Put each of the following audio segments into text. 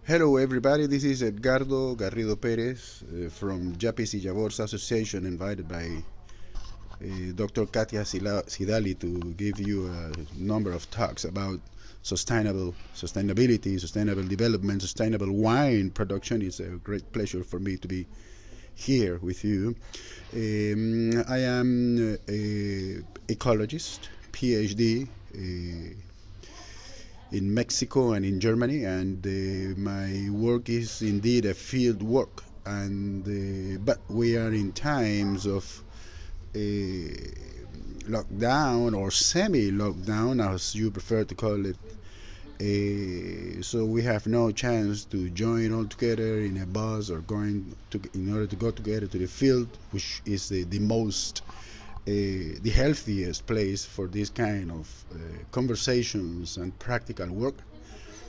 Hello everybody, this is Edgardo Garrido Perez from Yapis y Yabors Association, invited by Dr. Katia Sidali to give you a number of talks about sustainability, sustainable development, sustainable wine production. It's a great pleasure for me to be here with you. I am a ecologist, PhD, in Mexico and in Germany, and my work is indeed a field work. And but we are in times of lockdown or semi-lockdown, as you prefer to call it. So we have no chance to join all together in a bus or going to in order to go together to the field, which is the most the healthiest place for this kind of conversations and practical work.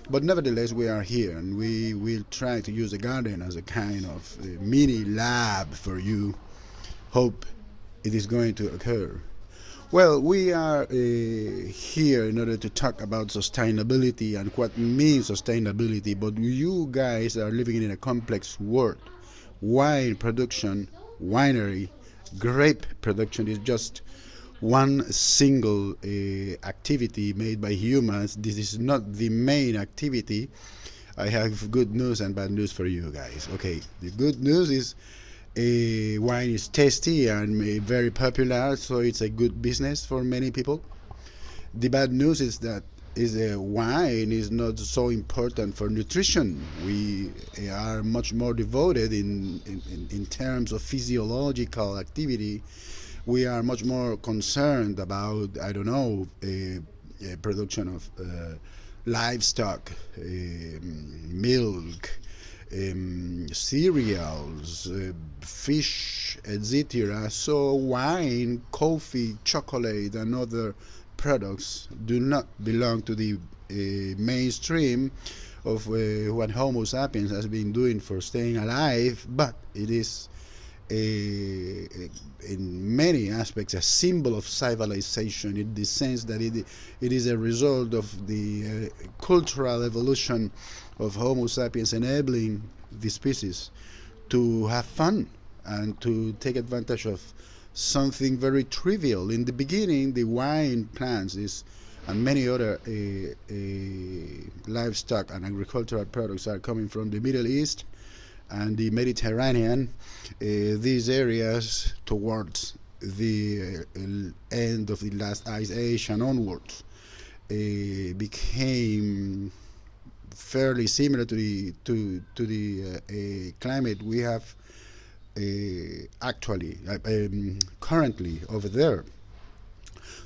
But nevertheless, we are here and we will try to use the garden as a kind of mini lab for you. Hope it is going to occur. Well, we are here in order to talk about sustainability and what means sustainability, but you guys are living in a complex world. Wine production, winery, grape production is just one single activity made by humans. This is not the main activity. I have good news and bad news for you guys. Okay, the good news is wine is tasty and very popular, so it's a good business for many people. The bad news is that wine is not so important for nutrition. We are much more devoted in terms of physiological activity. We are much more concerned about, I don't know, production of livestock, milk, cereals, fish, etc. So wine, coffee, chocolate, and other products do not belong to the mainstream of what Homo sapiens has been doing for staying alive, but it is in many aspects a symbol of civilization in the sense that it is a result of the cultural evolution of Homo sapiens, enabling the species to have fun and to take advantage of something very trivial. In the beginning, the wine plants and many other livestock and agricultural products are coming from the Middle East and the Mediterranean. These areas towards the end of the last ice age and onwards became fairly similar to the climate we have actually currently over there.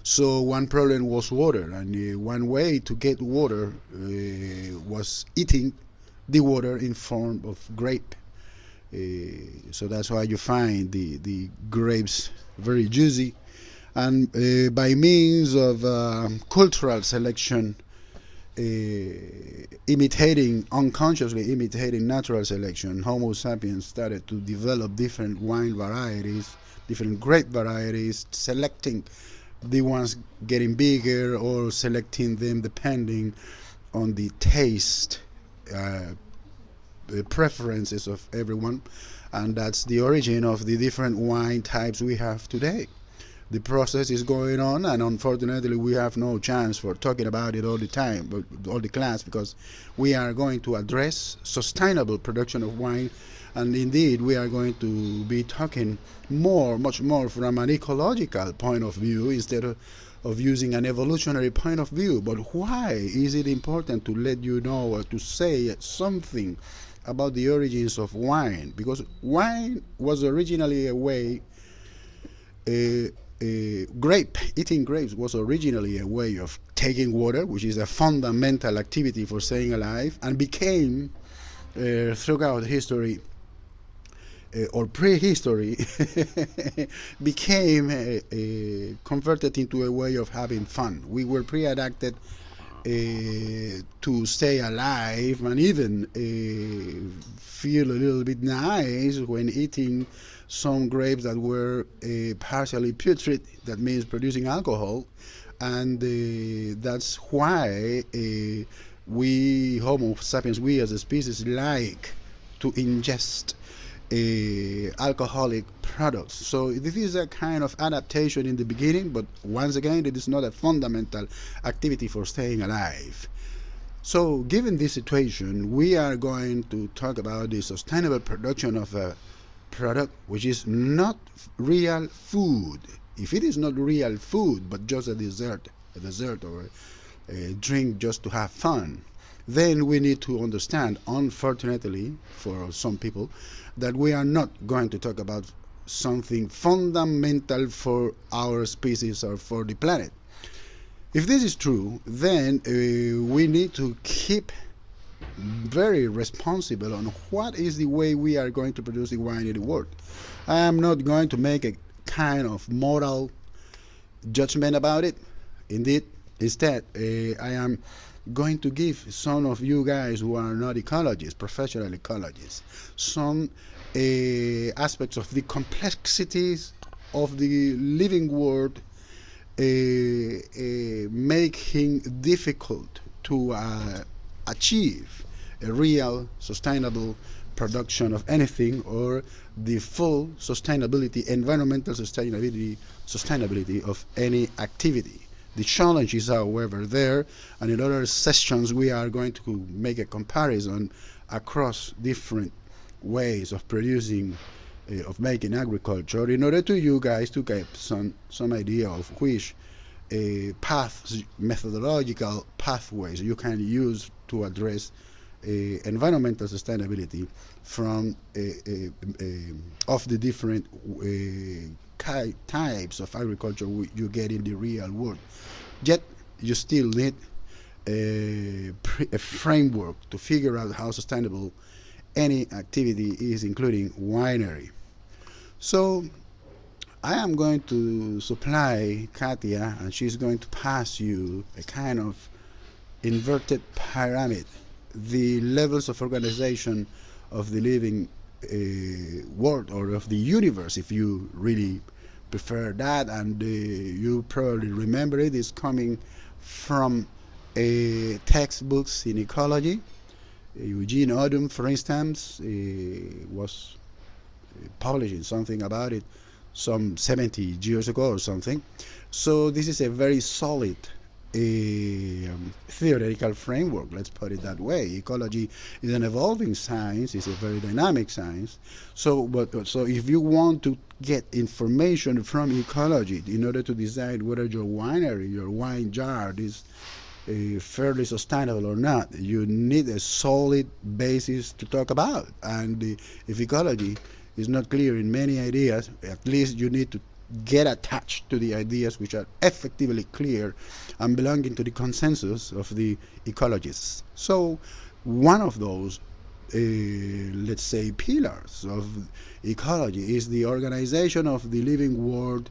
So one problem was water, and one way to get water was eating the water in form of grape. So that's why you find the grapes very juicy, and by means of cultural selection, unconsciously imitating natural selection, Homo sapiens started to develop different wine varieties, different grape varieties, selecting the ones getting bigger or selecting them depending on the taste the preferences of everyone, and that's the origin of the different wine types we have today. The process is going on, and unfortunately we have no chance for talking about it all the time, but all the class, because we are going to address sustainable production of wine, and indeed we are going to be talking much more from an ecological point of view instead of using an evolutionary point of view. But why is it important to let you know or to say something about the origins of wine? Because wine was originally a way eating grapes was originally a way of taking water, which is a fundamental activity for staying alive, and became throughout history or prehistory became converted into a way of having fun. We were pre-adapted to stay alive and even feel a little bit nice when eating some grapes that were partially putrid, that means producing alcohol, and that's why we Homo sapiens, we as a species, like to ingest alcoholic products. So this is a kind of adaptation in the beginning, but once again, it is not a fundamental activity for staying alive. So given this situation, we are going to talk about the sustainable production of a product which is not real food. If it is not real food, but just a dessert or a drink just to have fun, then we need to understand, unfortunately for some people, that we are not going to talk about something fundamental for our species or for the planet. If this is true, then we need to keep very responsible on what is the way we are going to produce the wine in the world. I am not going to make a kind of moral judgment about it. Instead, I am going to give some of you guys who are not ecologists, professional ecologists, some aspects of the complexities of the living world, making difficult to achieve a real sustainable production of anything, or the full sustainability, environmental sustainability of any activity. The challenge is, however, there, and in other sessions we are going to make a comparison across different ways of producing, of making agriculture, in order to you guys to get some idea of which paths, methodological pathways you can use to address environmental sustainability from of the different types of agriculture you get in the real world. Yet you still need a framework to figure out how sustainable any activity is, including winery. So I am going to supply Katia, and she's going to pass you a kind of inverted pyramid, the levels of organization of the living world, or of the universe, if you really prefer that. And you probably remember it is coming from textbooks in ecology. Eugene Odum, for instance, was publishing something about it some 70 years ago or something. So this is a very solid theoretical framework, let's put it that way. Ecology is an evolving science, it's a very dynamic science. So if you want to get information from ecology in order to decide whether your winery, your wine jar is fairly sustainable or not, you need a solid basis to talk about. And if ecology is not clear in many ideas, at least you need to get attached to the ideas which are effectively clear and belonging to the consensus of the ecologists. So one of those, let's say, pillars of ecology is the organization of the living world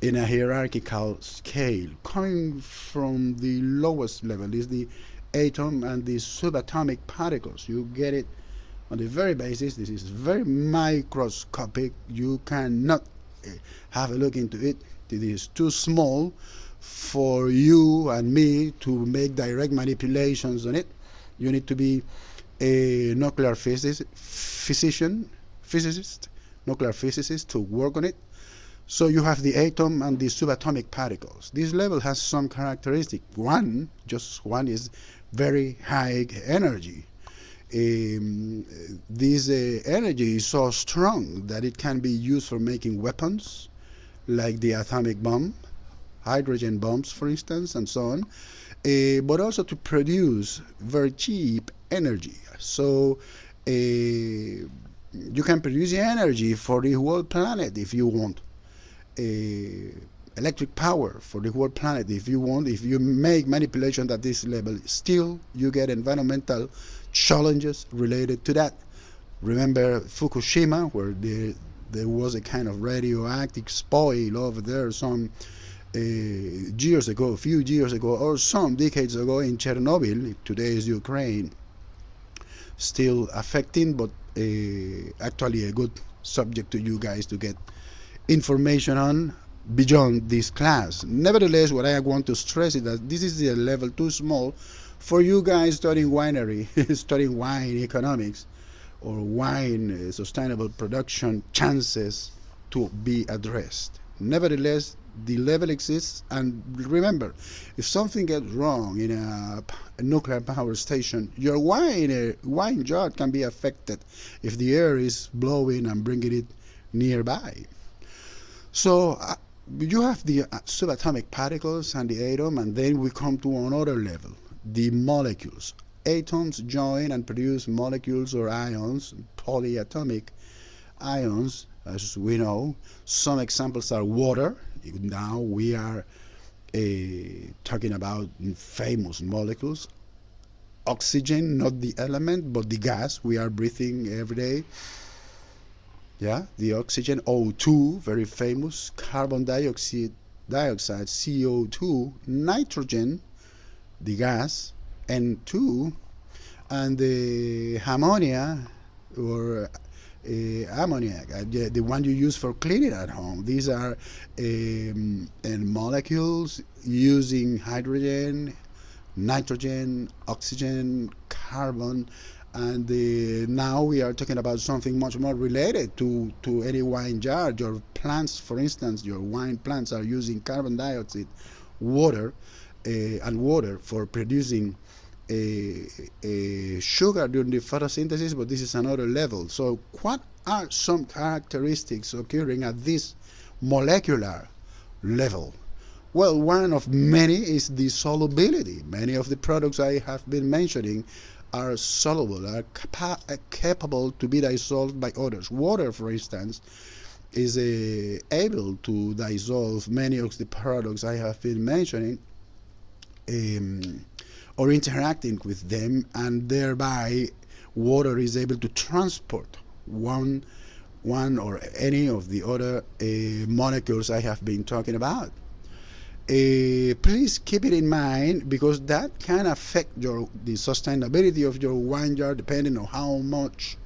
in a hierarchical scale. Coming from the lowest level is the atom and the subatomic particles. You get it on the very basis. This is very microscopic. You cannot have a look into it. It is too small for you and me to make direct manipulations on it. You need to be a nuclear physicist, nuclear physicist to work on it. So you have the atom and the subatomic particles. This level has some characteristic. Just one is very high energy. This energy is so strong that it can be used for making weapons, like the atomic bomb, hydrogen bombs, for instance, and so on, but also to produce very cheap energy. So you can produce energy for the whole planet if you want. Electric power for the whole planet if you want. If you make manipulation at this level, still you get environmental challenges related to that. Remember Fukushima, where there was a kind of radioactive spoil over there some years ago, a few years ago, or some decades ago in Chernobyl. Today's Ukraine, still affecting, but actually a good subject to you guys to get information on beyond this class. Nevertheless, what I want to stress is that this is a level too small For you guys studying winery, studying wine economics or wine sustainable production chances to be addressed. Nevertheless, the level exists, and remember, if something gets wrong in a nuclear power station, your wine jar can be affected if the air is blowing and bringing it nearby. So you have the subatomic particles and the atom, and then we come to another level, the molecules. Atoms join and produce molecules or ions, polyatomic ions, as we know. Some examples are water. Now we are talking about famous molecules. Oxygen, not the element, but the gas we are breathing every day. Yeah, the oxygen, O2, very famous. Carbon dioxide, CO2, nitrogen, the gas, N2, and the ammonia or ammoniac, the one you use for cleaning at home. These are molecules using hydrogen, nitrogen, oxygen, carbon, and now we are talking about something much more related to any wine jar. Your plants, for instance, your wine plants are using carbon dioxide, water, and water for producing sugar during the photosynthesis, but this is another level. So what are some characteristics occurring at this molecular level? Well, one of many is the solubility. Many of the products I have been mentioning are soluble, are capable to be dissolved by others. Water, for instance, is able to dissolve many of the products I have been mentioning, or interacting with them, and thereby water is able to transport one or any of the other molecules I have been talking about. Please keep it in mind, because that can affect the sustainability of your wine jar, depending on how much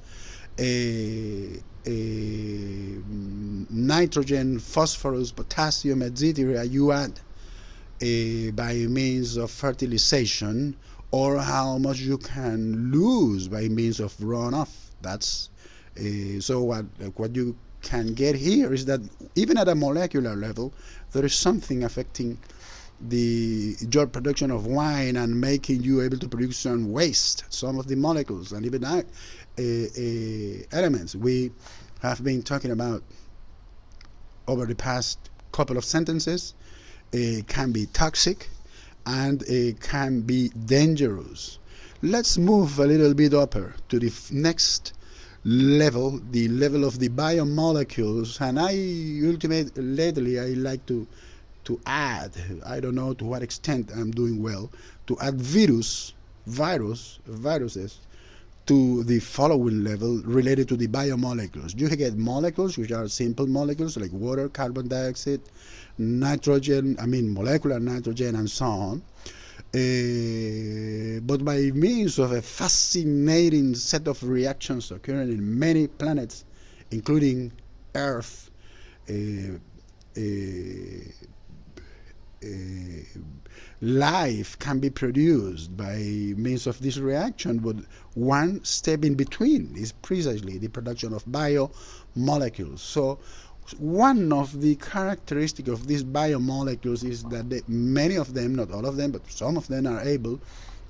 nitrogen, phosphorus, potassium, etc. you add by means of fertilization, or how much you can lose by means of runoff. That's so what you can get here is that even at a molecular level, there is something affecting your production of wine and making you able to produce some waste, some of the molecules and even elements we have been talking about over the past couple of sentences. Can be toxic, and it can be dangerous. Let's move a little bit upper to the next level, the level of the biomolecules. And lately I like to add, I don't know to what extent I'm doing well, to add viruses to the following level related to the biomolecules. You can get molecules which are simple molecules like water, carbon dioxide, nitrogen, molecular nitrogen, and so on. But by means of a fascinating set of reactions occurring in many planets, including Earth, life can be produced by means of this reaction, but one step in between is precisely the production of biomolecules. So one of the characteristics of these biomolecules is that many of them, not all of them, but some of them, are able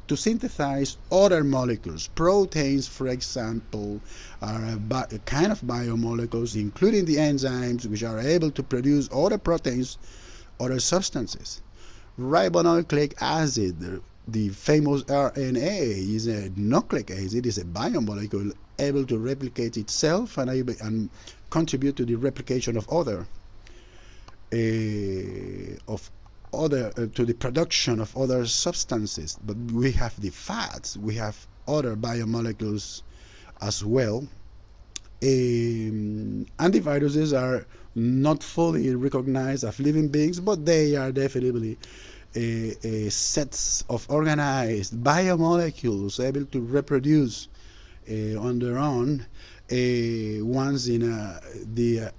to synthesize other molecules. Proteins, for example, are a kind of biomolecules, including the enzymes, which are able to produce other proteins, other substances. Ribonucleic acid, the famous RNA, is a nucleic acid, is a biomolecule able to replicate itself and contribute to the replication of to the production of other substances. But we have the fats, we have other biomolecules as well. Antiviruses are not fully recognized as living beings, but they are definitely sets of organized biomolecules able to reproduce on their own. once in the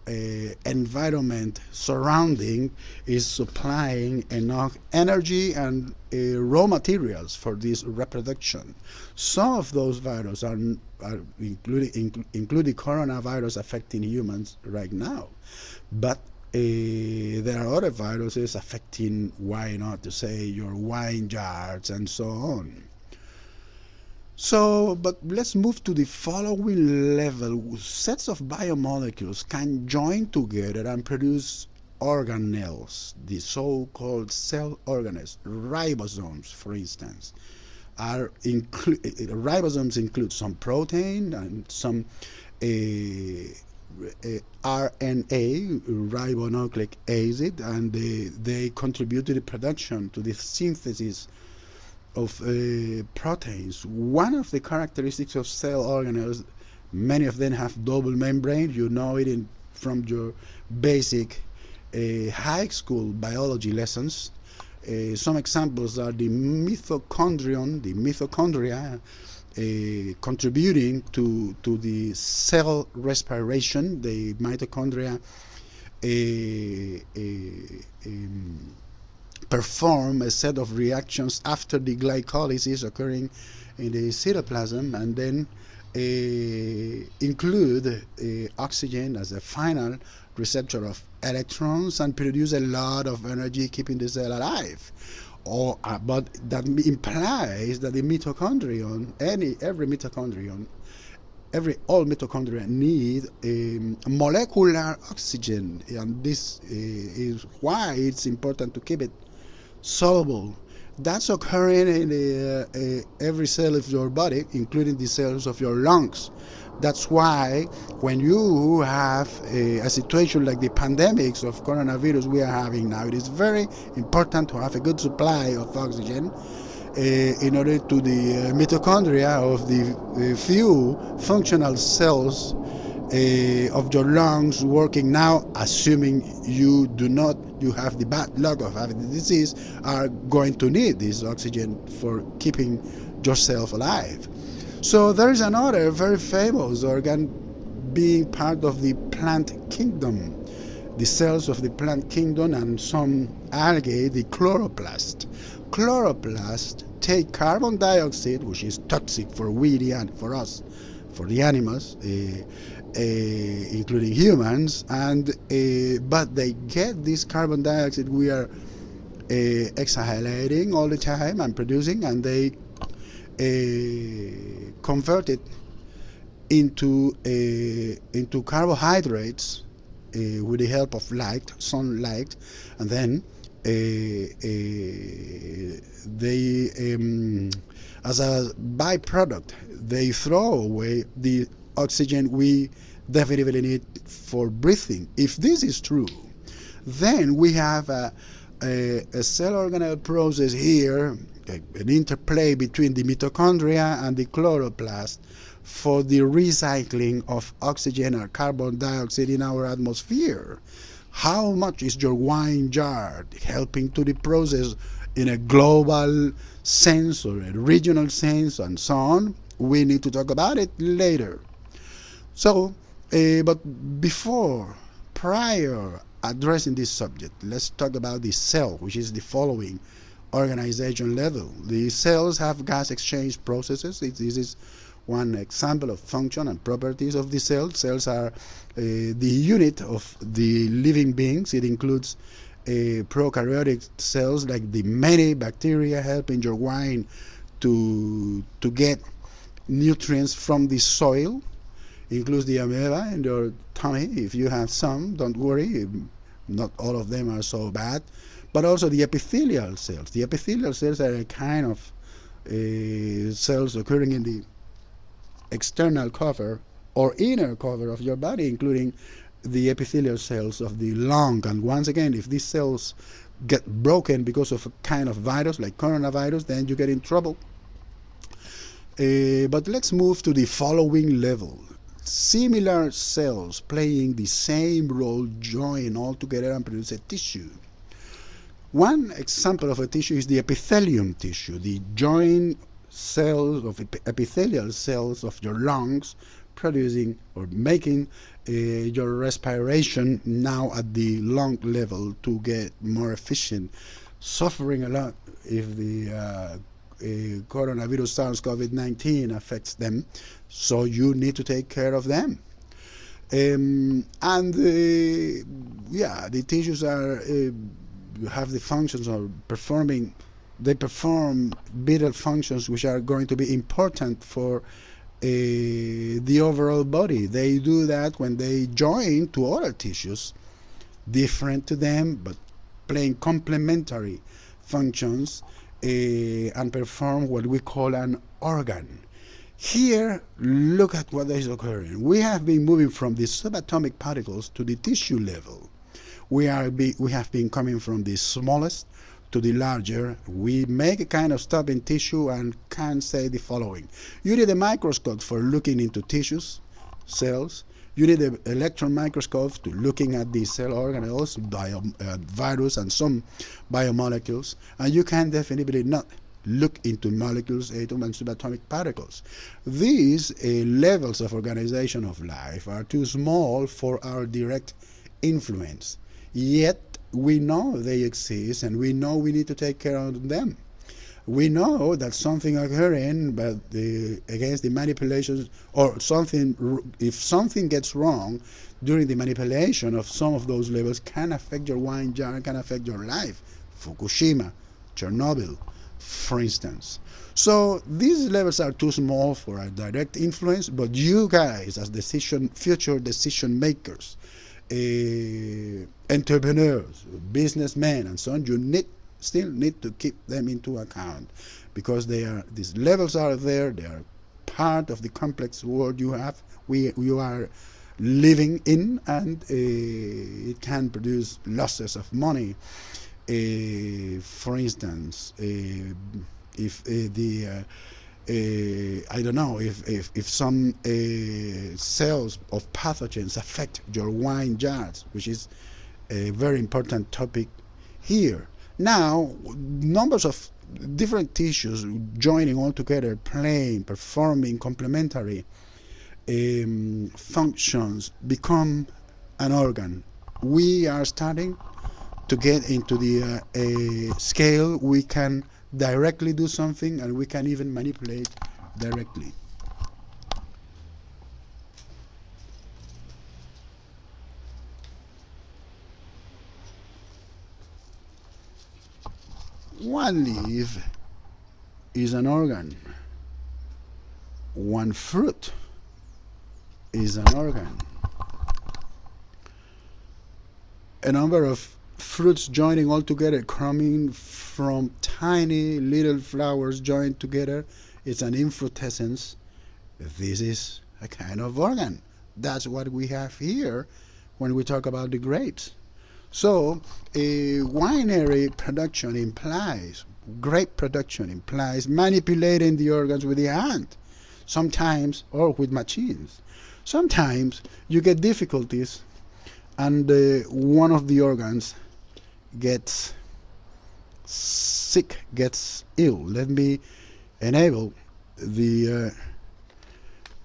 environment surrounding is supplying enough energy and raw materials for this reproduction. Some of those viruses are including coronavirus affecting humans right now, but there are other viruses affecting, why not to say, your wine jars and so on. So, but let's move to the following level. Sets of biomolecules can join together and produce organelles, the so-called cell organelles. Ribosomes, for instance, ribosomes include some protein and some RNA, ribonucleic acid, and they contribute to the production, to the synthesis of proteins. One of the characteristics of cell organelles, many of them have double membrane. You know it from your basic high school biology lessons. Some examples are the mitochondria, contributing to the cell respiration. The mitochondria perform a set of reactions after the glycolysis occurring in the cytoplasm, and then include oxygen as a final receptor of electrons and produce a lot of energy, keeping the cell alive. But that implies that the mitochondrion, all mitochondria need molecular oxygen, and this is why it's important to keep it soluble. That's occurring in every cell of your body, including the cells of your lungs. That's why when you have a situation like the pandemics of coronavirus we are having now, it is very important to have a good supply of oxygen in order to the mitochondria of the few functional cells of your lungs working now, assuming you have the bad luck of having the disease, are going to need this oxygen for keeping yourself alive. So there is another very famous organ being part of the plant kingdom, the cells of the plant kingdom, and some algae, the chloroplast. Chloroplast take carbon dioxide, which is toxic for for us, for the animals, including humans, and but they get this carbon dioxide we are exhalating all the time and producing, and they convert it into carbohydrates with the help of sunlight, and then they as a byproduct they throw away the oxygen we definitely need for breathing. If this is true, then we have a cell organelle process here, an interplay between the mitochondria and the chloroplast for the recycling of oxygen or carbon dioxide in our atmosphere. How much is your wine jar helping to the process in a global sense or a regional sense and so on? We need to talk about it later. So, but prior addressing this subject, let's talk about the cell, which is the following organization level. The cells have gas exchange processes. This is one example of function and properties of the cell. Cells are the unit of the living beings. It includes prokaryotic cells like the many bacteria helping your wine to get nutrients from the soil. Includes the amoeba in your tummy. If you have some, don't worry, not all of them are so bad. But also the epithelial cells. The epithelial cells are a kind of cells occurring in the external cover or inner cover of your body, including the epithelial cells of the lung. And once again, if these cells get broken because of a kind of virus like coronavirus, then you get in trouble. But let's move to the following level. Similar cells playing the same role join all together and produce a tissue. One example of a tissue is the epithelium tissue. The joint cells of epithelial cells of your lungs producing or making your respiration now at the lung level to get more efficient, suffering a lot if the coronavirus SARS-CoV-19 affects them. So you need to take care of them. And yeah, the tissues are have the functions of performing. They perform vital functions which are going to be important for the overall body. They do that when they join to other tissues different to them but playing complementary functions and perform what we call an organ. Here, look at what is occurring. We have been moving from the subatomic particles to the tissue level. We have been coming from the smallest to the larger. We make a kind of stop in tissue and can say the following. You need a microscope for looking into tissues, cells. You need an electron microscope to looking at the cell organelles, virus, and some biomolecules. And you can definitely not look into molecules, atoms, and subatomic particles. These levels of organization of life are too small for our direct influence. Yet we know they exist, and we know we need to take care of them. We know that something occurring, but against the manipulations or something, if something gets wrong during the manipulation of some of those levels, can affect your wine jar, can affect your life. Fukushima, Chernobyl, for instance. So these levels are too small for a direct influence, but you guys as future decision makers, entrepreneurs, businessmen, and so on, you still need to keep them into account, because these levels are there. They are part of the complex world you are living in, and it can produce losses of money. For instance, if I don't know, if some cells of pathogens affect your wine jars, which is a very important topic here. Now, numbers of different tissues joining all together, performing complementary functions, become an organ. We are starting to get into the scale we can directly do something, and we can even manipulate directly. One leaf is an organ. One fruit is an organ. A number of fruits joining all together, coming from tiny little flowers joined together, it's an infrutescence. This is a kind of organ. That's what we have here when we talk about the grapes. So winery production implies, grape production implies manipulating the organs with the hand, sometimes, or with machines. Sometimes you get difficulties, and one of the organs gets sick, gets ill. Let me enable the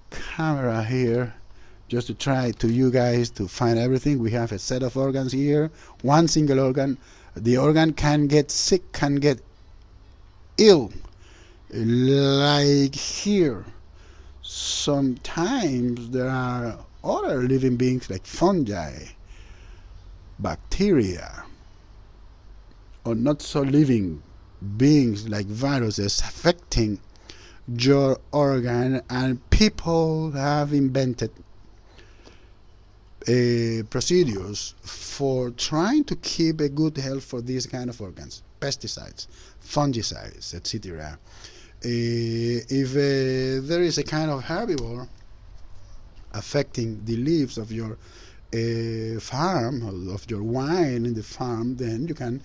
camera here just to try to you guys to find everything. We have a set of organs here, one single organ. The organ can get sick, can get ill, like here. Sometimes there are other living beings like fungi, bacteria, or not so living beings like viruses affecting your organ, and people have invented procedures for trying to keep a good health for these kind of organs. Pesticides, fungicides, etc. If there is a kind of herbivore affecting the leaves of your farm, of your wine in the farm, then you can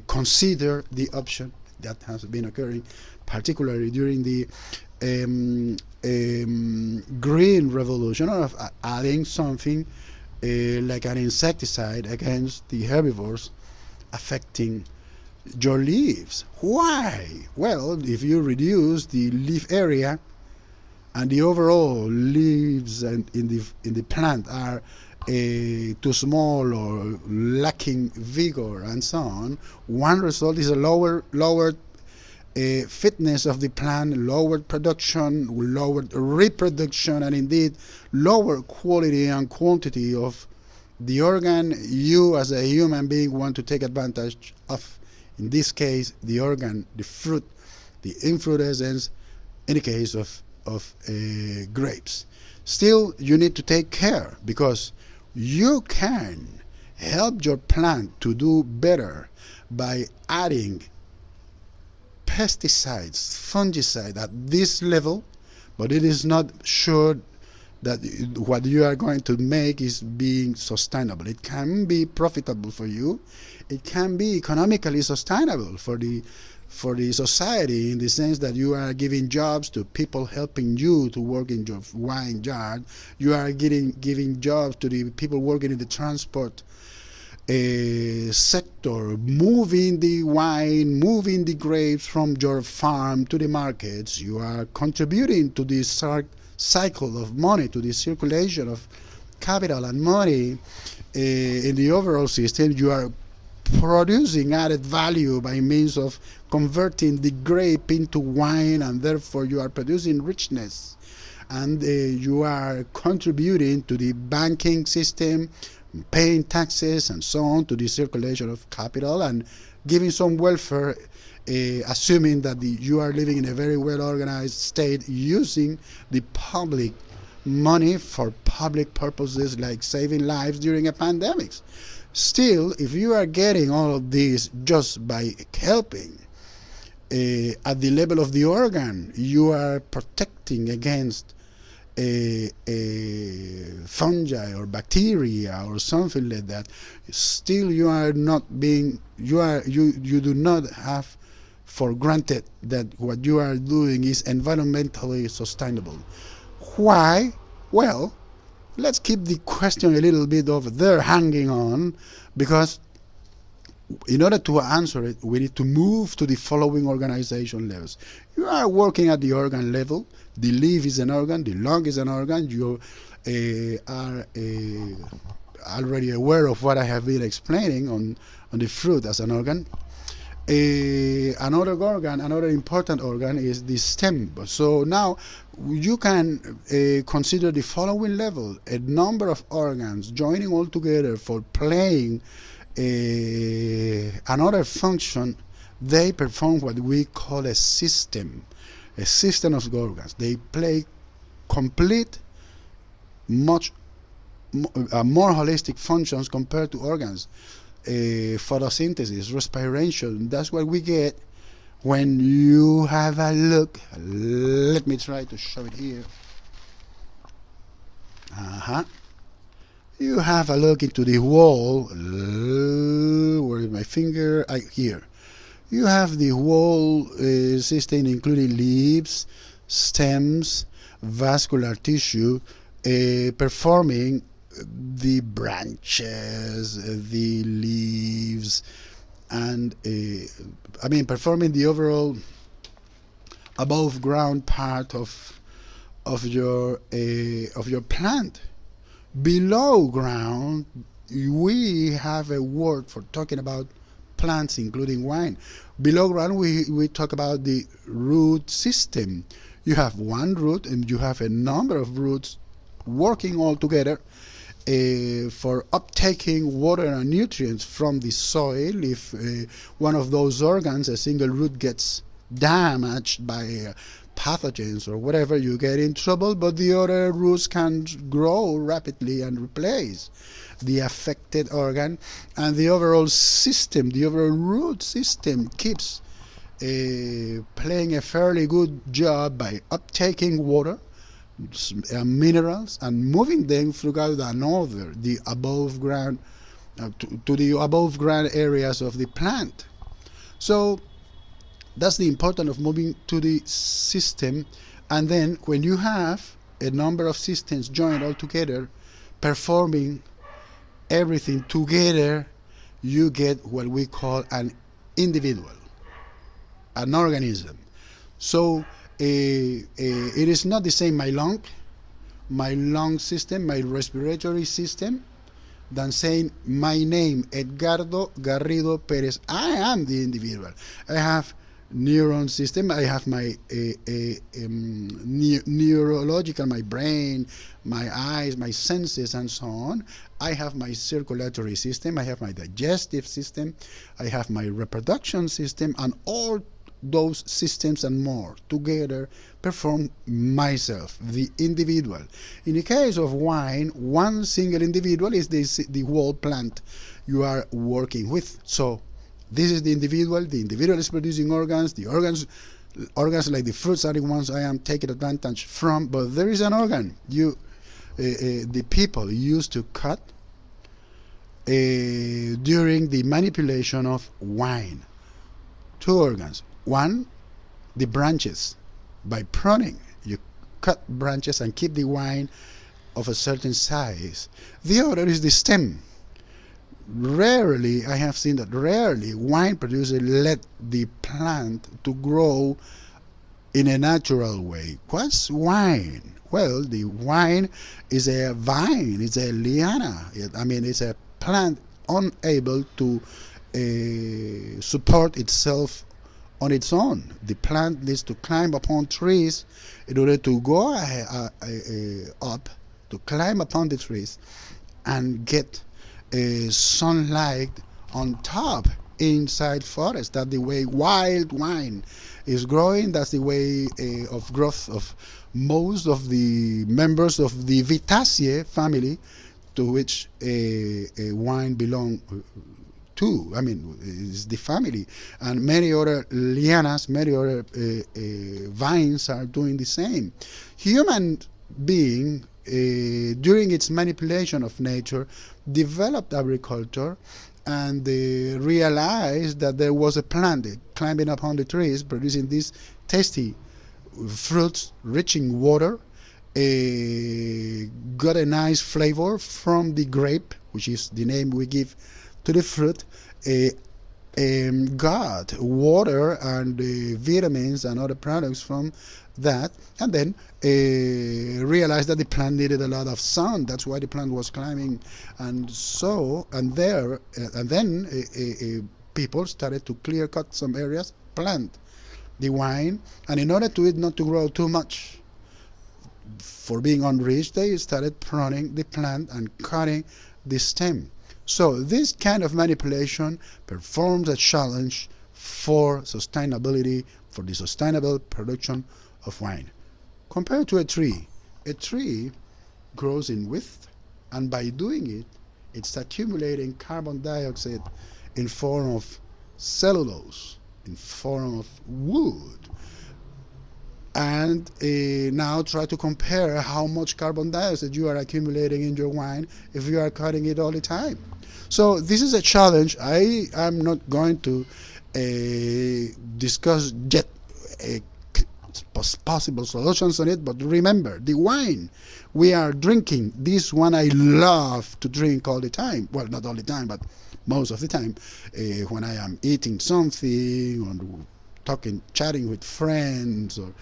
consider the option that has been occurring, particularly during the green revolution, of adding something like an insecticide against the herbivores affecting your leaves. Why? Well, if you reduce the leaf area and the overall leaves and in the plant are too small or lacking vigor and so on, one result is a lower fitness of the plant, lowered production, lowered reproduction, and indeed lower quality and quantity of the organ you as a human being want to take advantage of. In this case, the organ, the fruit, the inflorescence, in the case of grapes. Still, you need to take care, because you can help your plant to do better by adding pesticides, fungicide at this level, but it is not sure that what you are going to make is being sustainable. It can be profitable for you. It can be economically sustainable for the society, in the sense that you are giving jobs to people helping you to work in your wine yard. You are giving jobs to the people working in the transport sector, moving the wine, moving the grapes from your farm to the markets. You are contributing to this cycle of money, to the circulation of capital and money in the overall system. You are producing added value by means of converting the grape into wine, and therefore you are producing richness, and you are contributing to the banking system, paying taxes and so on, to the circulation of capital, and giving some welfare, assuming that you are living in a very well organized state, using the public money for public purposes like saving lives during a pandemic. Still, if you are getting all of this just by helping at the level of the organ, you are protecting against fungi or bacteria or something like that. Still, you are not being, you do not have for granted that what you are doing is environmentally sustainable. Why? Well, let's keep the question a little bit over there hanging on, because in order to answer it, we need to move to the following organization levels. You are working at the organ level. The leaf is an organ, the lung is an organ. You are already aware of what I have been explaining on the fruit as an organ. Another organ, another important organ, is the stem. So now you can consider the following level: a number of organs joining all together for playing another function. They perform what we call a system of organs. They play complete, much more holistic functions compared to organs. Photosynthesis, respiration, that's what we get when you have a look. Let me try to show it here. You have a look into the wall. Where is my finger? Here. You have the whole system, including leaves, stems, vascular tissue, performing the branches, the leaves, and performing the overall above ground part of your plant. Below ground, we have a word for talking about plants, including wine. Below ground, we talk about the root system. You have one root, and you have a number of roots working all together for uptaking water and nutrients from the soil. If one of those organs, a single root, gets damaged by pathogens or whatever, you get in trouble, but the other roots can grow rapidly and replace the affected organ, and the overall system, the overall root system, keeps playing a fairly good job by uptaking water, minerals, and moving them throughout the above ground to the above ground areas of the plant. So that's the importance of moving to the system. And then when you have a number of systems joined all together, performing everything together, you get what we call an individual, an organism. So It is not the same my lung system, my respiratory system, than saying my name, Edgardo Garrido Perez. I am the individual. I have neuron system. I have my neurological, my brain, my eyes, my senses, and so on. I have my circulatory system. I have my digestive system. I have my reproduction system, and all those systems and more together perform myself, the individual. In the case of wine, one single individual is the whole plant you are working with. So this is the individual. The individual is producing organs. The organs like the fruits are the ones I am taking advantage from. But there is an organ the people used to cut during the manipulation of wine. Two organs. One, the branches. By pruning, you cut branches and keep the wine of a certain size. The other is the stem. Rarely, I have seen that rarely wine producers let the plant to grow in a natural way. What's wine? Well, the wine is a vine, it's a liana. It's a plant unable to support itself on its own. The plant needs to climb upon trees in order to go up, to climb upon the trees and get sunlight on top inside forest. That's the way wild wine is growing. That's the way of growth of most of the members of the Vitaceae family, to which wine belongs too. It's the family, and many other lianas, many other vines are doing the same. Human being, during its manipulation of nature, developed agriculture and realized that there was a plant climbing upon the trees, producing these tasty fruits rich in water, got a nice flavor from the grape, which is the name we give to the fruit, got water and vitamins and other products from that, and then realized that the plant needed a lot of sun. That's why the plant was climbing, and then people started to clear cut some areas, plant the wine, and in order to it not to grow too much, for being unreached, they started pruning the plant and cutting the stem. So this kind of manipulation performs a challenge for sustainability, for the sustainable production of wine. Compared to a tree grows in width, and by doing it, it's accumulating carbon dioxide in form of cellulose, in form of wood. And now try to compare how much carbon dioxide you are accumulating in your wine if you are cutting it all the time. So this is a challenge. I am not going to discuss yet possible solutions on it, but remember, the wine we are drinking, this one I love to drink all the time. Well, not all the time, but most of the time, when I am eating something or chatting with friends, or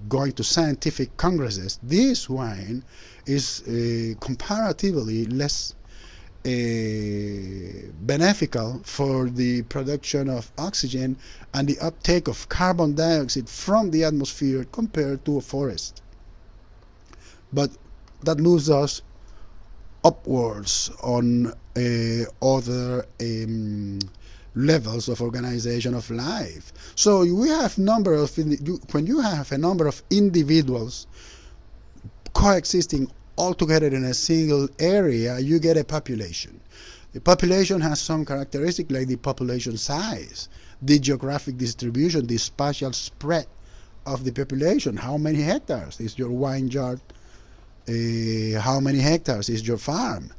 going to scientific congresses. This wine is comparatively less beneficial for the production of oxygen and the uptake of carbon dioxide from the atmosphere compared to a forest. But that moves us upwards on other levels of organization of life. So we have when you have a number of individuals coexisting all together in a single area, you get a population. The population has some characteristic like the population size, the geographic distribution, the spatial spread of the population. How many hectares is your wine yard? How many hectares is your farm?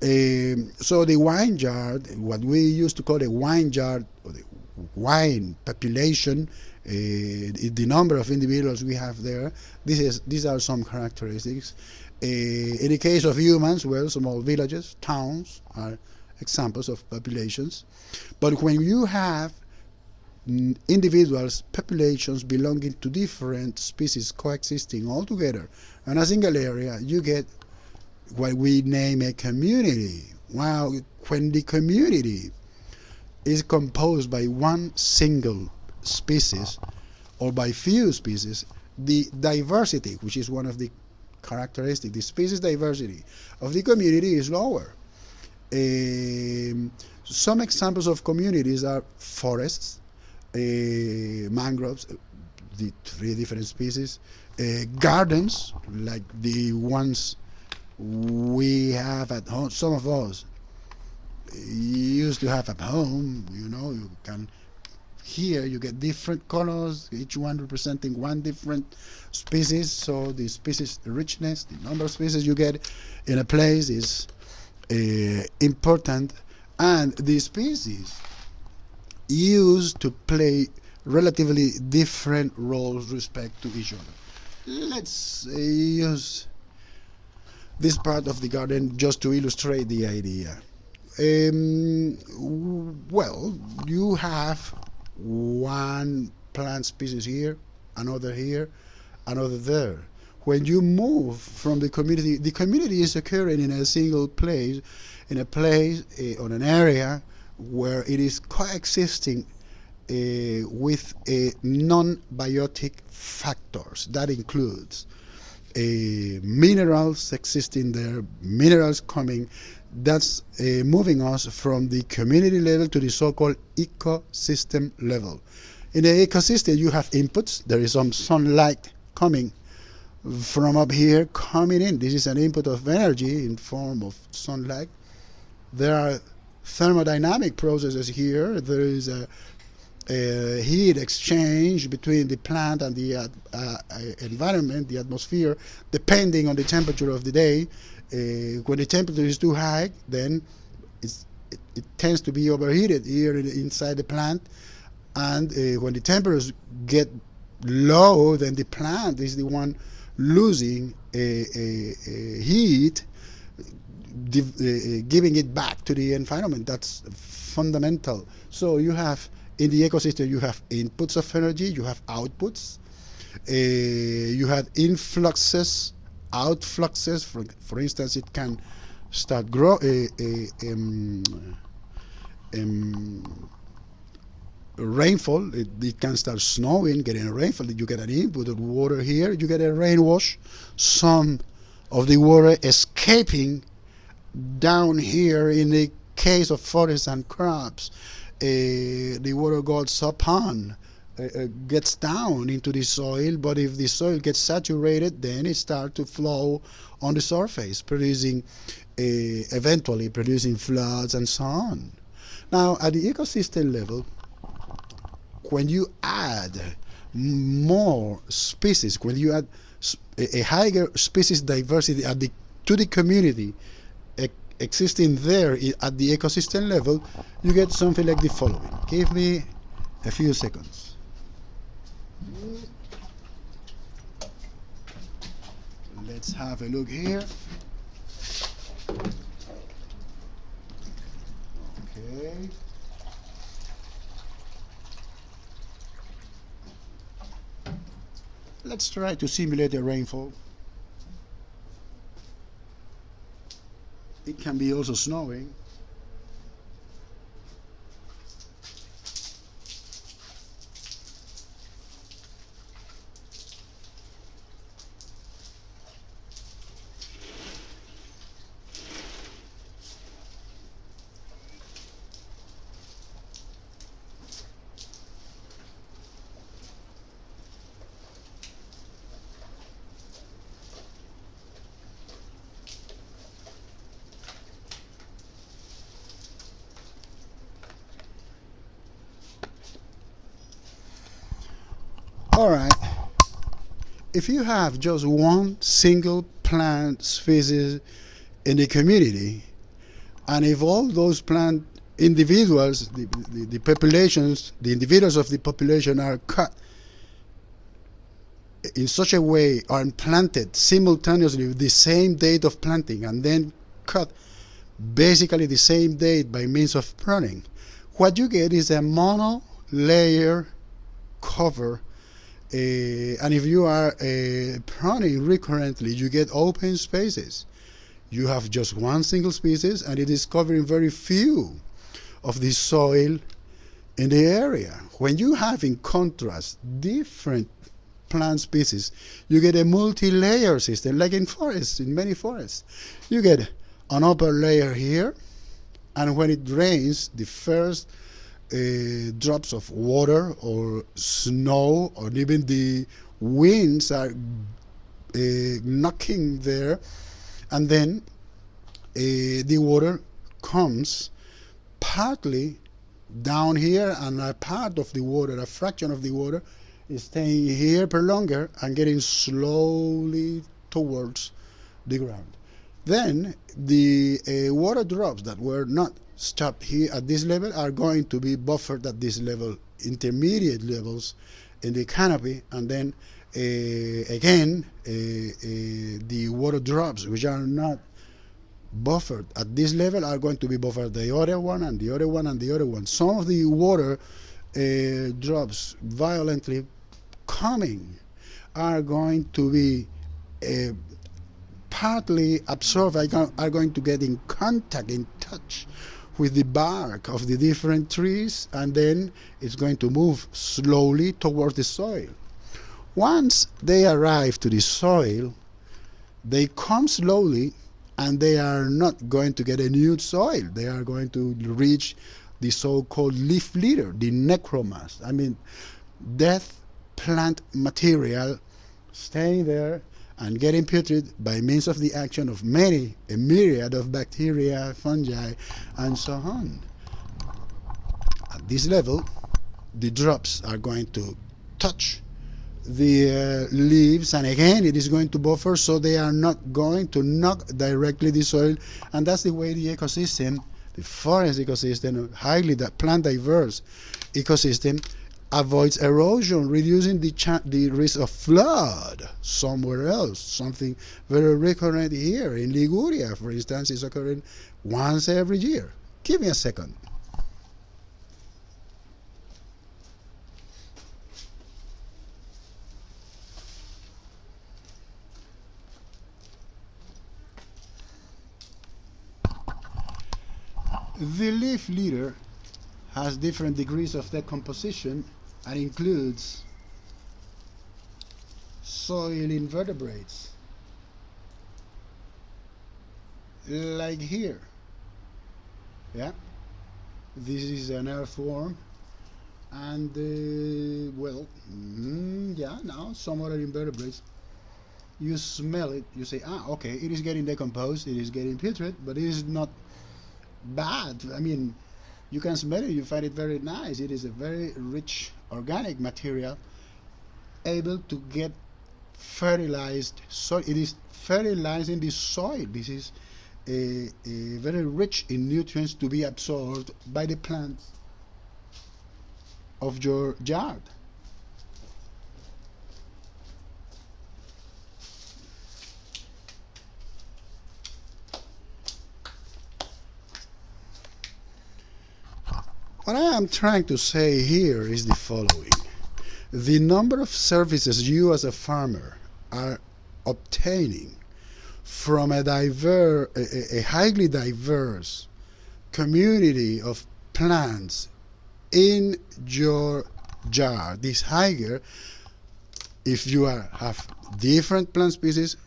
So the wine yard, what we used to call a wine yard, or the wine population, the number of individuals we have there, these are some characteristics. In the case of humans, well, small villages, towns are examples of populations. But when you have individuals, populations belonging to different species coexisting all together in a single area, you get what we name a community. Wow, when the community is composed by one single species or by few species, the diversity, which is one of the characteristics, the species diversity of the community is lower. Some examples of communities are forests, mangroves, the 3 different species, gardens like the ones we have at home. Some of us used to have at home. You can here you get different colors, each one representing one different species. So the species richness, the number of species you get in a place is important, and the species used to play relatively different roles with respect to each other. Let's use this part of the garden just to illustrate the idea. Well, you have one plant species here, another here, another there. When you move from the community is occurring in a single place, in a place, on an area where it is coexisting with non-biotic factors. That includes minerals existing there, minerals coming. That's moving us from the community level to the so-called ecosystem level. In the ecosystem, you have inputs. There is some sunlight coming from up here, coming in. This is an input of energy in form of sunlight. There are thermodynamic processes here. There is a heat exchange between the plant and the environment, the atmosphere, depending on the temperature of the day. When the temperature is too high, then it tends to be overheated here inside the plant, and when the temperatures get low, then the plant is the one losing heat, giving it back to the environment. That's fundamental. So you have, in the ecosystem, you have inputs of energy, you have outputs, you have influxes, outfluxes. For instance, it can start rainfall. It can start snowing, getting a rainfall. You get an input of water here, you get a rainwash, some of the water escaping down here. In the case of forests and crops, the water goes up on, gets down into the soil, but if the soil gets saturated, then it starts to flow on the surface, producing eventually producing floods and so on. Now, at the ecosystem level, when you add more species, when you add a higher species diversity to the community existing there at the ecosystem level, you get something like the following. Give me a few seconds. Let's have a look here. Okay. Let's try to simulate a rainfall. It can be also snowing. Alright, if you have just one single plant species in the community, and if all those plant individuals, the populations, the individuals of the population are cut in such a way, are planted simultaneously with the same date of planting, and then cut basically the same date by means of pruning, what you get is a monolithic layer cover. And if you are pruning recurrently, you get open spaces. You have just one single species, and it is covering very few of the soil in the area. When you have, in contrast, different plant species, you get a multi-layer system, like in forests, in many forests. You get an upper layer here, and when it rains, the first drops of water or snow, or even the winds are knocking there, and then the water comes partly down here, and a part of the water, a fraction of the water, is staying here for longer and getting slowly towards the ground. Then the water drops that were not stopped here at this level are going to be buffered at this level, intermediate levels in the canopy, and then again the water drops which are not buffered at this level are going to be buffered the other one and the other one and the other one. Some of the water drops violently coming are going to be partly absorbed, are going to get in contact, in touch with the bark of the different trees, and then it's going to move slowly towards the soil. Once they arrive to the soil, they come slowly, and they are not going to get a new soil. They are going to reach the so-called leaf litter, the necromass. I mean, death plant material staying there and getting putrid by means of the action of a myriad of bacteria, fungi, and so on. At this level, the drops are going to touch the leaves, and again it is going to buffer, so they are not going to knock directly the soil, and that's the way the ecosystem, the forest ecosystem, highly plant diverse ecosystem, avoids erosion, reducing the risk of flood somewhere else. Something very recurrent here in Liguria, for instance, is occurring once every year. Give me a second. The leaf litter has different degrees of decomposition and includes soil invertebrates, like here. Yeah, this is an earthworm, and yeah, now some other invertebrates. You smell it, you say, okay, it is getting decomposed, it is getting putrid, but it is not bad. I mean, you can smell it, you find it very nice. It is a very rich organic material, able to get fertilized soil. It is fertilizing the soil. This is very rich in nutrients to be absorbed by the plants of your yard. What I am trying to say here is the following. The number of services you as a farmer are obtaining from a highly diverse community of plants in your yard is higher if you have different plant species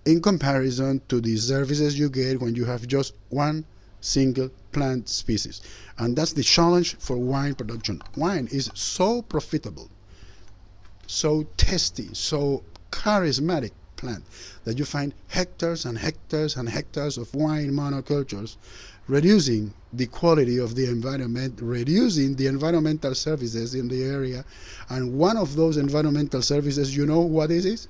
in comparison to the services you get when you have just one single plant species. And that's the challenge for wine production. Wine is so profitable, so tasty, so charismatic plant that you find hectares and hectares and hectares of wine monocultures, reducing the quality of the environment, reducing the environmental services in the area. And one of those environmental services, you know what it is?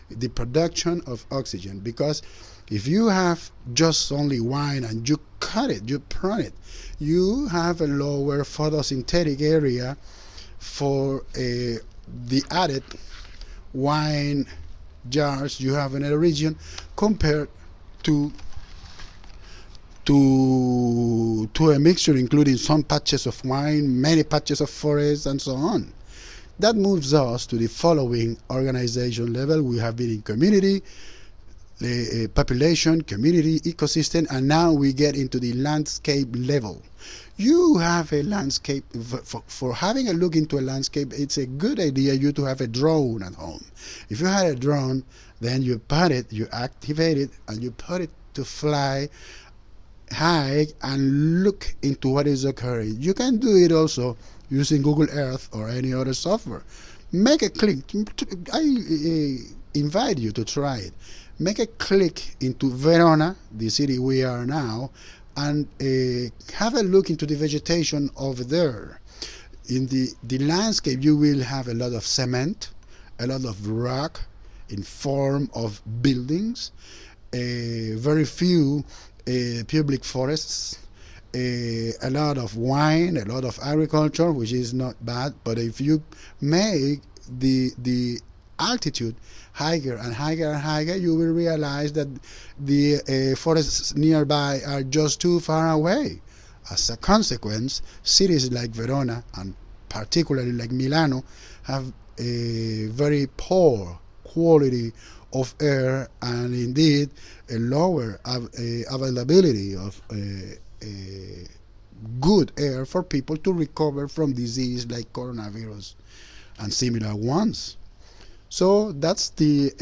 The production of oxygen. Because if you have just only wine and you cut it, you prune it, you have a lower photosynthetic area for the added wine jars you have in a region compared to to a mixture including some patches of wine, many patches of forest, and so on. That moves us to the following organization level. We have been in community, the population, community, ecosystem, and now we get into the landscape level. You have a landscape. For having a look into a landscape, it's a good idea you to have a drone at home. If you had a drone, then you put it, you activate it, and you put it to fly high and look into what is occurring. You can do it also using Google Earth or any other software. Make a click. I invite you to try it. Make a click into Verona, the city we are now, and have a look into the vegetation over there. In the landscape, you will have a lot of cement, a lot of rock in form of buildings, very few public forests, a lot of wine, a lot of agriculture, which is not bad. But if you make the altitude higher and higher and higher, you will realize that the forests nearby are just too far away. As a consequence, cities like Verona and particularly like Milano have a very poor quality of air, and indeed a lower availability of good air for people to recover from disease like coronavirus and similar ones. So that's the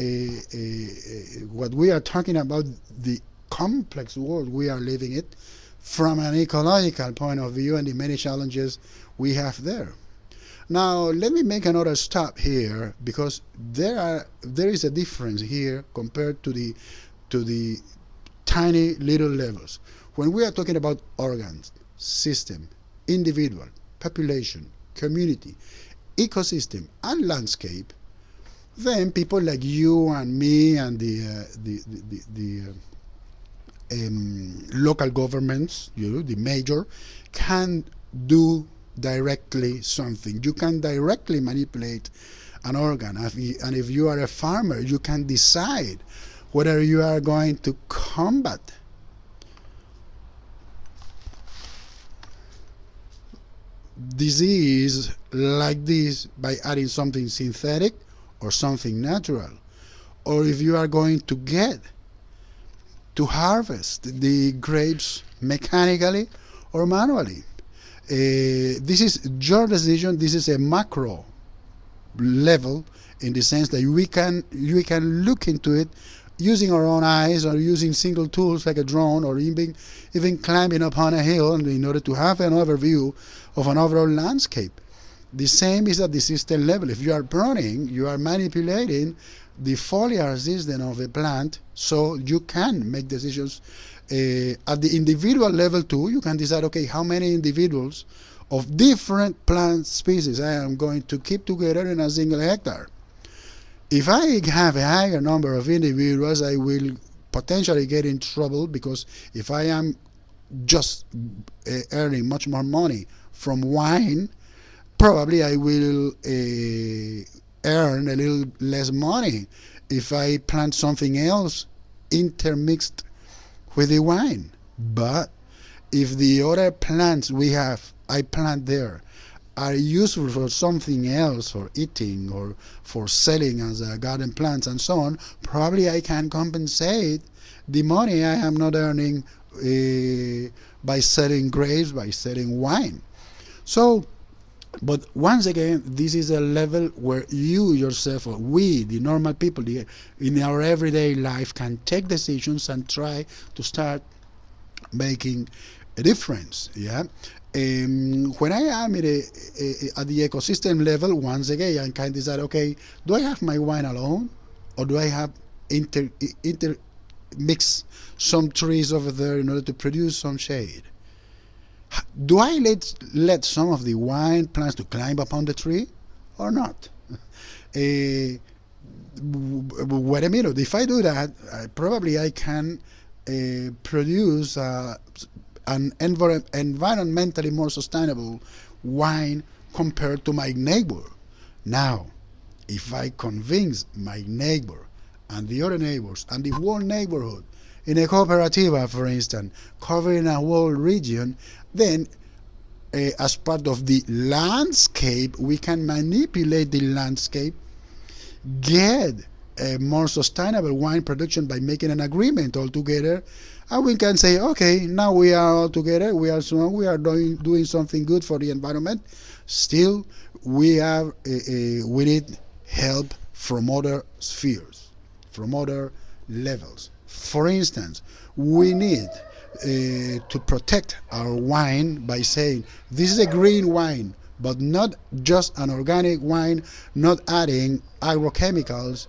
what we are talking about, the complex world we are living it from an ecological point of view and the many challenges we have there. Now let me make another stop here, because there is a difference here compared to the tiny little levels. When we are talking about organs, system, individual, population, community, ecosystem, and landscape, then people like you and me and the local governments, the major, can do directly something. You can directly manipulate an organ, and if you are a farmer, you can decide whether you are going to combat disease like this by adding something synthetic or something natural, or if you are going to get to harvest the grapes mechanically or manually. This is your decision. This is a macro level, in the sense that we can look into it using our own eyes, or using single tools like a drone, or even climbing upon a hill in order to have an overview of an overall landscape. The same is at the system level. If you are pruning, you are manipulating the foliar system of a plant, so you can make decisions. At the individual level too, you can decide, okay, how many individuals of different plant species I am going to keep together in a single hectare. If I have a higher number of individuals, I will potentially get in trouble, because if I am just earning much more money from wine, probably I will earn a little less money if I plant something else intermixed with the wine. But if the other plants I plant there, are useful for something else, for eating or for selling as garden plants and so on, probably I can compensate the money I am not earning by selling grapes, by selling wine. So, but once again, this is a level where you yourself, or we, the normal people, in our everyday life, can take decisions and try to start making a difference. Yeah. When I am at the ecosystem level, once again, I can decide, okay, do I have my wine alone, or do I have mix some trees over there in order to produce some shade? Do I let some of the wine plants to climb upon the tree or not? Wait a minute. If I do that, probably I can produce an environmentally more sustainable wine compared to my neighbor. Now, if I convince my neighbor and the other neighbors and the whole neighborhood in a cooperativa, for instance, covering a whole region, then as part of the landscape, we can manipulate the landscape, get a more sustainable wine production by making an agreement all together, and we can say, okay, now we are all together, we are strong, we are doing something good for the environment. Still, we need help from other spheres, from other levels. For instance, we need to protect our wine by saying this is a green wine, but not just an organic wine, not adding agrochemicals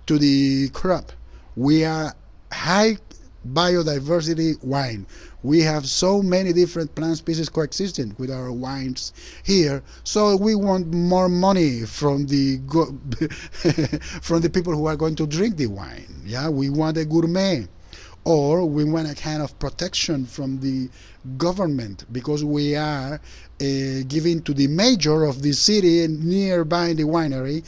to the crop. We are high biodiversity wine. We have so many different plant species coexisting with our wines here, so we want more money from the from the people who are going to drink the wine. Yeah, we want a gourmet, or we want a kind of protection from the government because we are giving to the mayor of the city nearby the winery.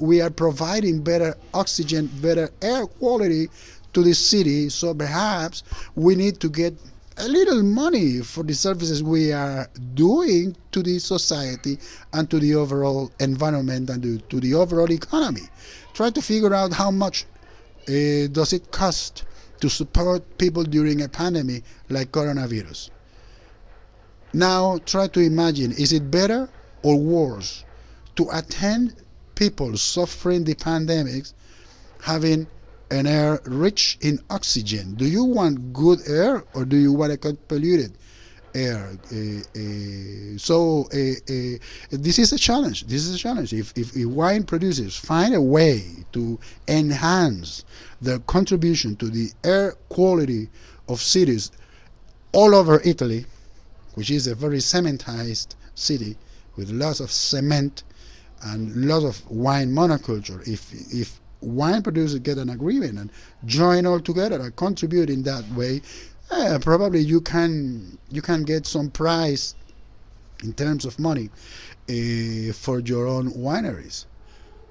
We are providing better oxygen, better air quality to the city, so perhaps we need to get a little money for the services we are doing to the society and to the overall environment and to the overall economy. Try to figure out how much does it cost to support people during a pandemic like coronavirus. Now try to imagine, is it better or worse to attend people suffering the pandemics having an air rich in oxygen? Do you want good air or do you want a polluted air? This is a challenge. This is a challenge. If wine producers find a way to enhance their contribution to the air quality of cities all over Italy, which is a very cementized city with lots of cement and lots of wine monoculture, if wine producers get an agreement and join all together and contribute in that way, probably you can get some price in terms of money for your own wineries.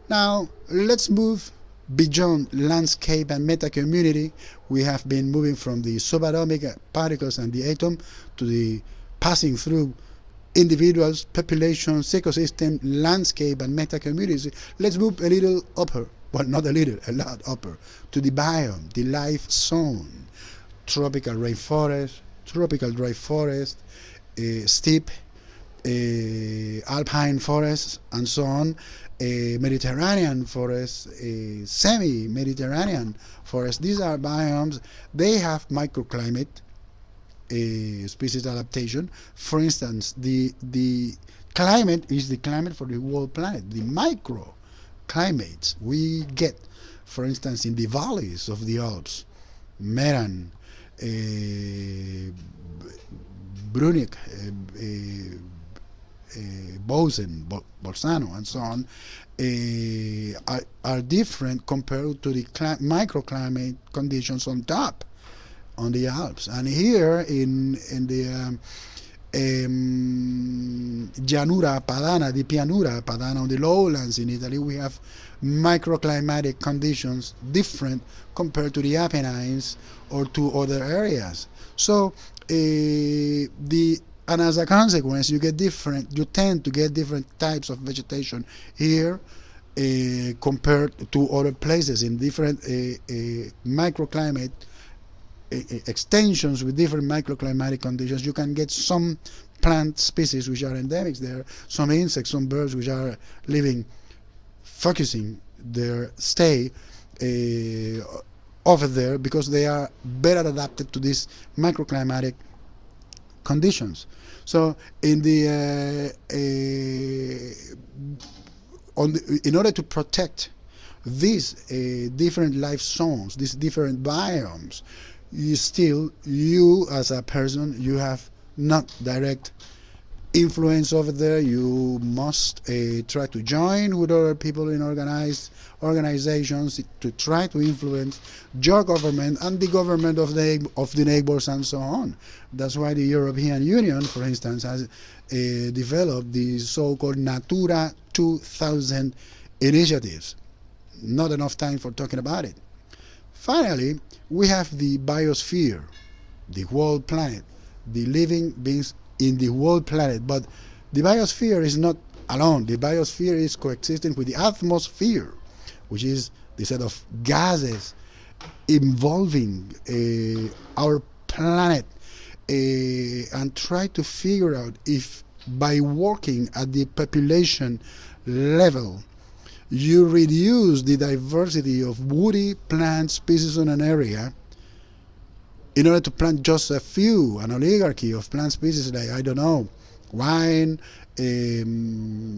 Now let's move beyond landscape and meta community. We have been moving from the subatomic particles and the atom to the passing through individuals, populations, ecosystem, landscape, and meta communities. Let's move a little upper, well, not a little, a lot upper, to the biome, the life zone. Tropical rainforest, tropical dry forest, steppe, alpine forests, and so on. Mediterranean forests, semi-Mediterranean forests. These are biomes. They have microclimate, species adaptation. For instance, the climate is the climate for the whole planet. The microclimates we get, for instance, in the valleys of the Alps, Meran, Brunig, Bosen, Bolzano, and so on, are different compared to the microclimate conditions on top, on the Alps. And here in the Llanura Padana, the Pianura Padana, on the lowlands in Italy, we have microclimatic conditions different compared to the Apennines or to other areas. So and as a consequence, you tend to get different types of vegetation here compared to other places in different microclimate extensions with different microclimatic conditions. You can get some plant species which are endemics there, some insects, some birds which are focusing their stay over there because they are better adapted to these microclimatic conditions. So in order to protect these different life zones, these different biomes, you as a person, you have not direct influence over there. You must try to join with other people in organizations to try to influence your government and the government of the neighbors and so on. That's why the European Union, for instance, has developed the so-called Natura 2000 initiatives. Not enough time for talking about it. Finally, we have the biosphere, the whole planet, the living beings in the whole planet. But the biosphere is not alone. The biosphere is coexisting with the atmosphere, which is the set of gases involving our planet, and try to figure out if by working at the population level you reduce the diversity of woody plant species on an area in order to plant just a few, an oligarchy of plant species like, I don't know, wine,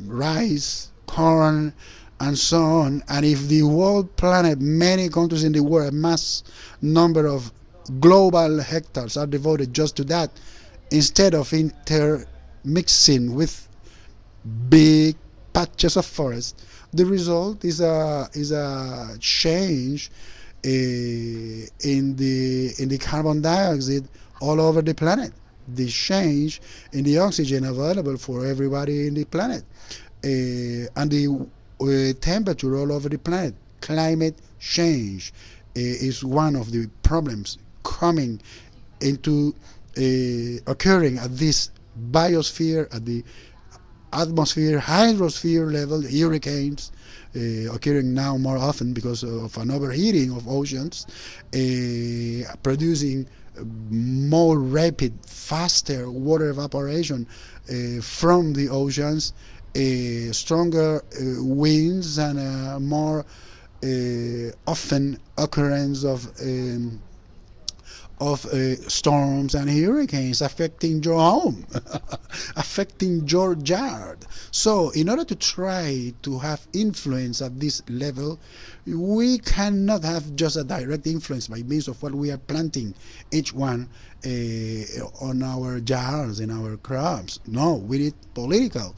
rice, corn, and so on. And if the whole planet, many countries in the world, a mass number of global hectares are devoted just to that, instead of intermixing with big patches of forest, the result is a change in the carbon dioxide all over the planet, the change in the oxygen available for everybody in the planet, and the temperature all over the planet. Climate change is one of the problems coming into occurring at this biosphere, at the atmosphere, hydrosphere level. Hurricanes occurring now more often because of an overheating of oceans, producing more rapid, faster water evaporation from the oceans, stronger winds, and more often occurrence of storms and hurricanes affecting your home, affecting your yard. So in order to try to have influence at this level, we cannot have just a direct influence by means of what we are planting, each one on our yards, in our crops. No, we need political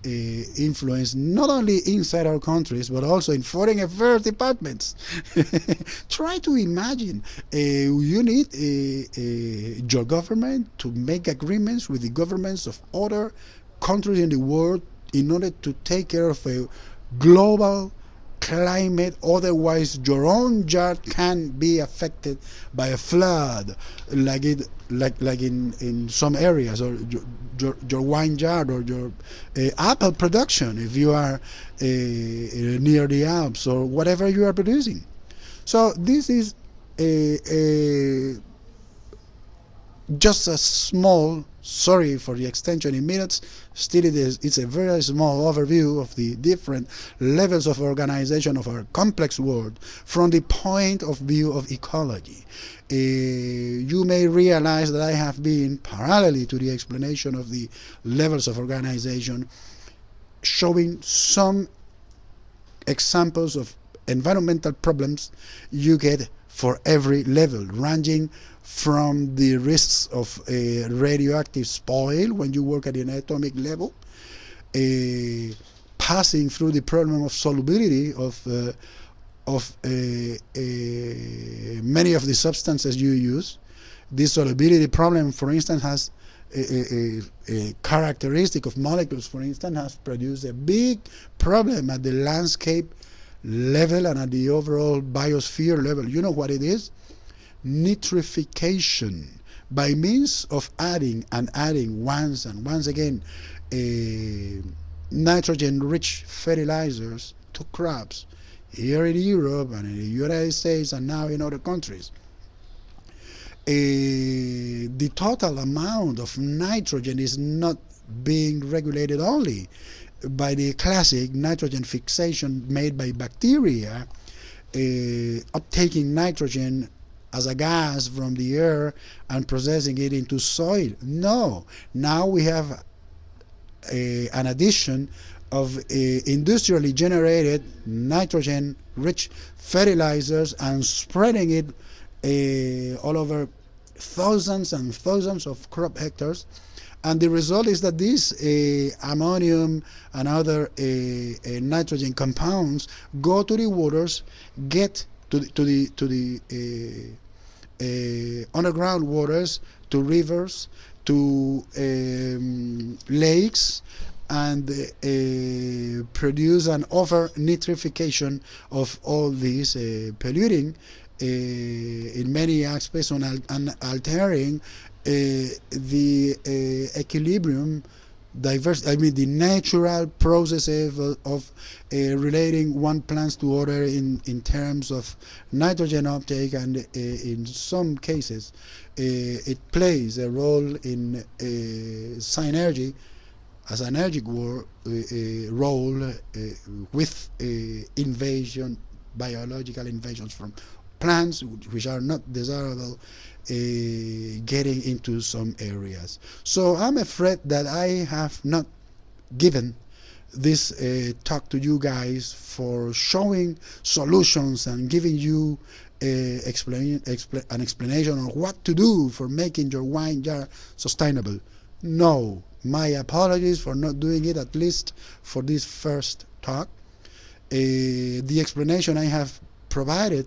influence, not only inside our countries but also in foreign affairs departments. Try to imagine, you need your government to make agreements with the governments of other countries in the world in order to take care of a global climate. Otherwise your own yard can be affected by a flood, like in some areas, or your wine yard, or your apple production if you are near the Alps, or whatever you are producing. So this is just a small, sorry for the extension in minutes, still it's a very small overview of the different levels of organization of our complex world from the point of view of ecology. You may realize that I have been, parallelly to the explanation of the levels of organization, showing some examples of environmental problems you get for every level, ranging from the risks of radioactive spoil when you work at an atomic level, passing through the problem of solubility of many of the substances you use. This solubility problem, for instance, has a characteristic of molecules, for instance, has produced a big problem at the landscape level and at the overall biosphere level. You know what it is? Nitrification, by means of adding once and once again nitrogen-rich fertilizers to crops here in Europe and in the United States and now in other countries. The total amount of nitrogen is not being regulated only by the classic nitrogen fixation made by bacteria, uptaking nitrogen as a gas from the air and processing it into soil. No, now we have an addition of industrially generated nitrogen-rich fertilizers and spreading it all over thousands and thousands of crop hectares. And the result is that these ammonium and other nitrogen compounds go to the waters, get to the underground waters, to rivers, to lakes, and produce an over nitrification of all these polluting in many aspects on altering the equilibrium, the natural processes of relating one plants to other in terms of nitrogen uptake, and in some cases it plays a role in synergy as an energetic role with invasion, biological invasions from plants which are not desirable, getting into some areas. So I'm afraid that I have not given this talk to you guys for showing solutions and giving you an explanation on what to do for making your wine jar sustainable. No, my apologies for not doing it, at least for this first talk. The explanation I have provided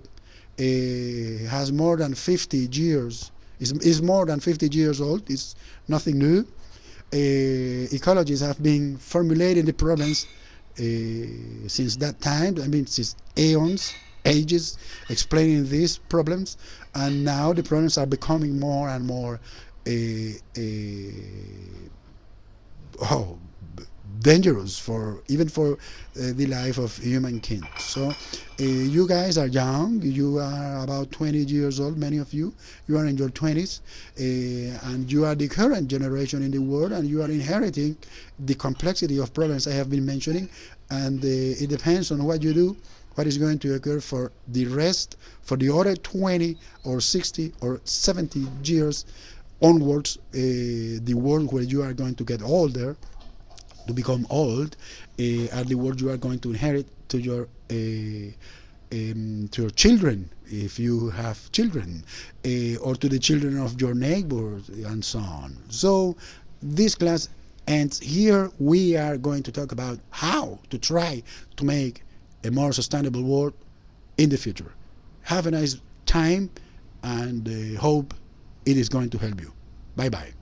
has more than 50 years, is more than 50 years old. It's nothing new. Ecologists have been formulating the problems since that time, since ages, explaining these problems, and now the problems are becoming more and more dangerous for even for the life of humankind. So you guys are young. You are about 20 years old. Many of you are in your 20s, and you are the current generation in the world, and you are inheriting the complexity of problems I have been mentioning. And it depends on what you do, what is going to occur for the rest, for the other 20 or 60 or 70 years onwards, the world where you are going to get older, to become old, are the world you are going to inherit to your children, if you have children, or to the children of your neighbors, and so on. So this class ends here. We are going to talk about how to try to make a more sustainable world in the future. Have a nice time, and hope it is going to help you. Bye bye.